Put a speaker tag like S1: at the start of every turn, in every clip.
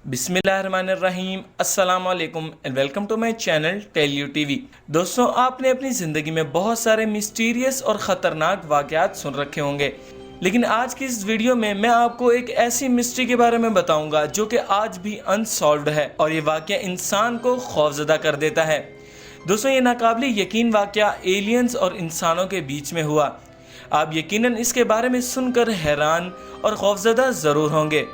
S1: बिस्मिल्लाहिर्रहमानिर्रहीम, अस्सलामुअलैकुम and welcome to my channel tell you TV. दोस्तों, आपने अपनी ज़िंदगी में बहुत सारे मिस्टीरियस और ख़तरनाक वाक़यात सुन रखे होंगे, लेकिन आज की इस वीडियो में मैं आपको एक ऐसी मिस्ट्री के बारे में बताऊंगा जो कि आज भी अनसॉल्व्ड है और ये वाक़या इंसान को खौफज़दा कर देता है। दोस्तों, ये नाकाबिल यकीन वाक़या एलियंस और इंसानों के बीच में हुआ। आप यकीनन इसके बारे में सुनकर हैरान और खौफज़दा ज़रूर होंगे।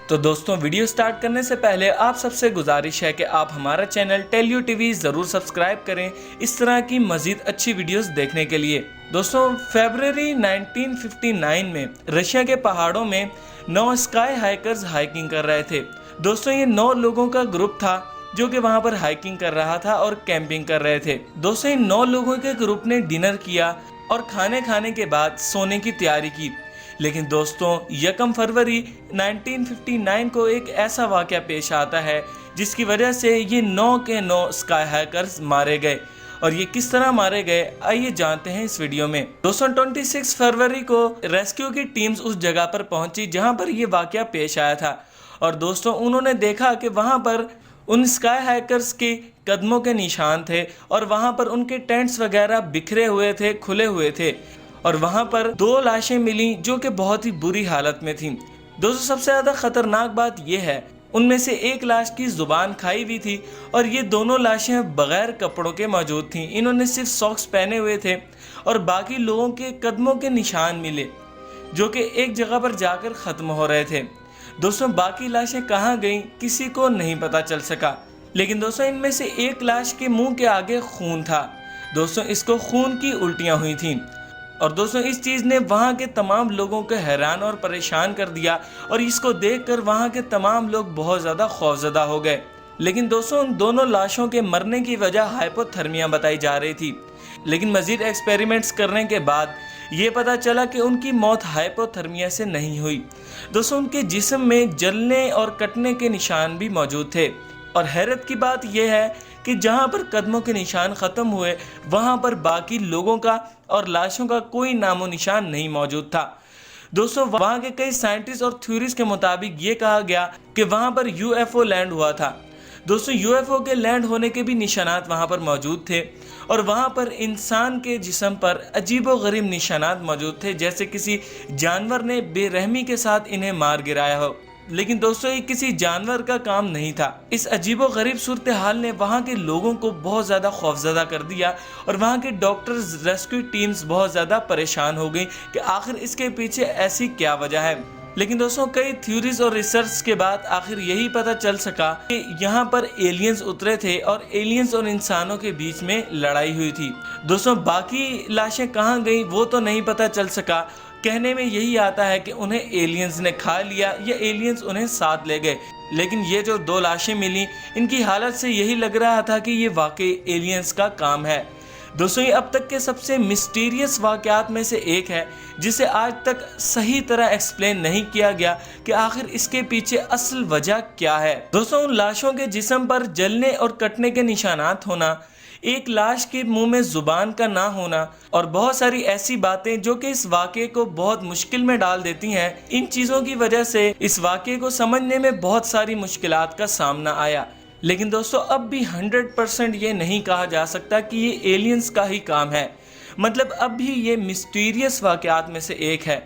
S1: तो दोस्तों, वीडियो स्टार्ट करने से पहले आप सबसे गुजारिश है कि आप हमारा चैनल टेल यू टीवी ज़रूर सब्सक्राइब करें इस तरह की मज़ीद अच्छी वीडियोस देखने के लिए। दोस्तों, फरवरी 1959 में रशिया के पहाड़ों में 9 स्काई हाइकर्स हाइकिंग कर रहे थे। दोस्तों, ये 9 लोगों का ग्रुप था जो कि वहाँ पर हाइकिंग कर रहा था और कैंपिंग कर रहे थे। दोस्तों, इन 9 लोगों के ग्रुप ने डिनर किया और खाने के बाद सोने की तैयारी की। लेकिन दोस्तों, 1 फरवरी 1959 को एक ऐसा वाक़या पेश आता है जिसकी वजह से ये 9 के 9 स्काई हाइकर्स मारे गए। और ये किस तरह मारे गए, आइए जानते हैं इस वीडियो में। दोस्तों, 26 फरवरी को रेस्क्यू की टीम्स उस जगह पर पहुंची जहां पर ये वाक़या पेश आया था। और दोस्तों, उन्होंने देखा कि वहां पर उन स्काई हाइकर्स के कदमों के निशान थे और वहां पर उनके टेंट्स वगैरह बिखरे हुए थे, खुले हुए थे। और वहां पर 2 लाशें मिली जो कि बहुत ही बुरी हालत में थीं। दोस्तों, सबसे ज़्यादा ख़तरनाक बात यह है, उनमें से एक लाश की ज़ुबान खाई हुई थी और ये दोनों लाशें बग़ैर कपड़ों के मौजूद थीं। इन्होंने सिर्फ सॉक्स पहने हुए थे और बाकी लोगों के कदमों के निशान मिले जो कि एक जगह पर जाकर ख़त्म हो रहे थे। दोस्तों, बाकी लाशें कहाँ गईं किसी को नहीं पता चल सका। लेकिन दोस्तों, इनमें से एक लाश के मुँह के आगे खून था। दोस्तों, इसको खून की उल्टियाँ हुई थीं। और दोस्तों, इस चीज़ ने वहाँ के तमाम लोगों को हैरान और परेशान कर दिया और इसको देखकर वहाँ के तमाम लोग बहुत ज़्यादा खौफज़दा हो गए। लेकिन दोस्तों, उन दोनों लाशों के मरने की वजह हाइपोथर्मिया बताई जा रही थी। लेकिन मज़ीद एक्सपेरिमेंट्स करने के बाद ये पता चला कि उनकी मौत हाइपोथर्मिया से नहीं हुई। दोस्तों, उनके जिस्म में जलने और कटने के निशान भी मौजूद थे। और हैरत की बात यह है कि जहां पर कदमों के निशान ख़त्म हुए वहां पर बाकी लोगों का और लाशों का कोई नामो निशान नहीं मौजूद था। दोस्तों, वहां के कई साइंटिस्ट और थ्योरीज के मुताबिक ये कहा गया कि वहां पर यूएफओ लैंड हुआ था। दोस्तों, यूएफओ के लैंड होने के भी निशानात वहां पर मौजूद थे और वहां पर इंसान के जिस्म पर अजीबोगरीब निशानात मौजूद थे, जैसे किसी जानवर ने बेरहमी के साथ इन्हें मार गिराया हो। लेकिन दोस्तों, ये किसी जानवर का काम नहीं था। इस अजीबो गरीब सूरत हाल ने वहाँ के लोगों को बहुत ज़्यादा खौफज़दा कर दिया और वहाँ के डॉक्टर्स, रेस्क्यू टीम्स बहुत ज़्यादा परेशान हो गई कि आखिर इसके पीछे ऐसी क्या वजह है। लेकिन दोस्तों, कई थ्योरीज और रिसर्च के बाद आखिर यही पता चल सका कि यहाँ पर एलियंस उतरे थे और एलियंस और इंसानों के बीच में लड़ाई हुई थी। दोस्तों, बाकी लाशें कहाँ गई वो तो नहीं पता चल सका। कहने में यही आता है कि उन्हें एलियंस ने खा लिया या एलियंस उन्हें साथ ले गए। लेकिन ये जो 2 लाशें मिली, इनकी हालत से यही लग रहा था कि ये वाकई एलियंस का काम है। दोस्तों, ये अब तक के सबसे मिस्टीरियस वाक़यात में से एक है जिसे आज तक सही तरह एक्सप्लेन नहीं किया गया कि आखिर इसके पीछे असल वजह क्या है। दोस्तों, उन लाशों के जिस्म पर जलने और कटने के निशानात होना, एक लाश के मुंह में जुबान का ना होना और बहुत सारी ऐसी बातें जो कि इस वाक़े को बहुत मुश्किल में डाल देती हैं, इन चीज़ों की वजह से इस वाक़े को समझने में बहुत सारी मुश्किलात का सामना आया। लेकिन दोस्तों, अब भी 100% ये नहीं कहा जा सकता कि ये एलियंस का ही काम है। मतलब अब भी ये मिस्टीरियस वाक़यात में से एक है।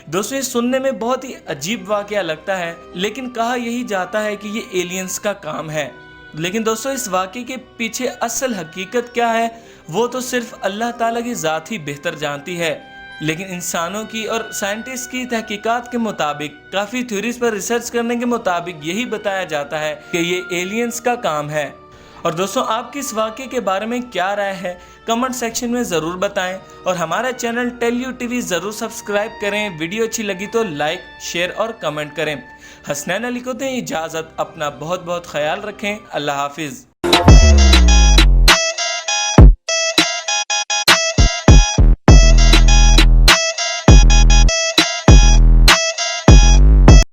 S1: दोस्तों, ये सुनने में बहुत ही अजीब वाक़या लगता है, लेकिन कहा यही जाता है कि ये एलियंस का काम है। लेकिन दोस्तों, इस वाक़े के पीछे असल हकीकत क्या है वो तो सिर्फ अल्लाह ताला की ज़ात ही बेहतर जानती है। लेकिन इंसानों की और साइंटिस्ट की तहकीकात के मुताबिक, काफ़ी थ्योरीज पर रिसर्च करने के मुताबिक यही बताया जाता है कि ये एलियंस का काम है। और दोस्तों, आपकी इस वाक़े के बारे में क्या राय है कमेंट सेक्शन में ज़रूर बताएं और हमारा चैनल टेल यू टीवी ज़रूर सब्सक्राइब करें। वीडियो अच्छी लगी तो लाइक, शेयर और कमेंट करें। हसनैन अली को दें इजाज़त। अपना बहुत बहुत ख्याल रखें। अल्लाह हाफिज़।